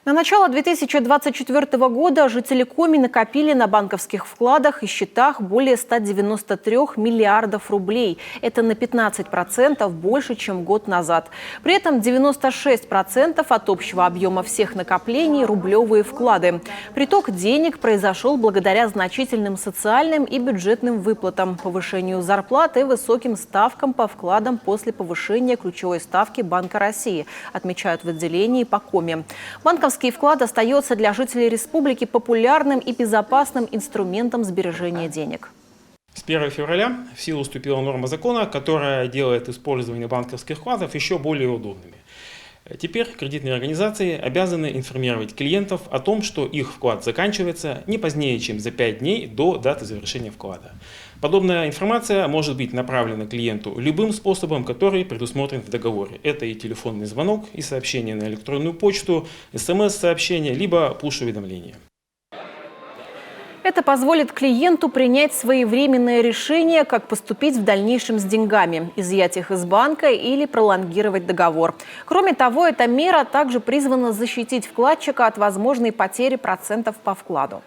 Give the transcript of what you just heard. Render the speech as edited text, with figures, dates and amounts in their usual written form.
На начало 2024 года жители Коми накопили на банковских вкладах и счетах более 193 миллиардов рублей. Это на 15% больше, чем год назад. При этом 96% от общего объема всех накоплений – рублевые вклады. Приток денег произошел благодаря значительным социальным и бюджетным выплатам, повышению зарплат и высоким ставкам по вкладам после повышения ключевой ставки Банка России, отмечают в отделении по Коми. Банковский вклад остается для жителей республики популярным и безопасным инструментом сбережения денег. С 1 февраля в силу вступила норма закона, которая делает использование банковских вкладов еще более удобными. Теперь кредитные организации обязаны информировать клиентов о том, что их вклад заканчивается не позднее, чем за 5 дней до даты завершения вклада. Подобная информация может быть направлена клиенту любым способом, который предусмотрен в договоре. Это и телефонный звонок, и сообщение на электронную почту, СМС-сообщение, либо пуш-уведомления. Это позволит клиенту принять своевременное решение, как поступить в дальнейшем с деньгами, изъять их из банка или пролонгировать договор. Кроме того, эта мера также призвана защитить вкладчика от возможной потери процентов по вкладу.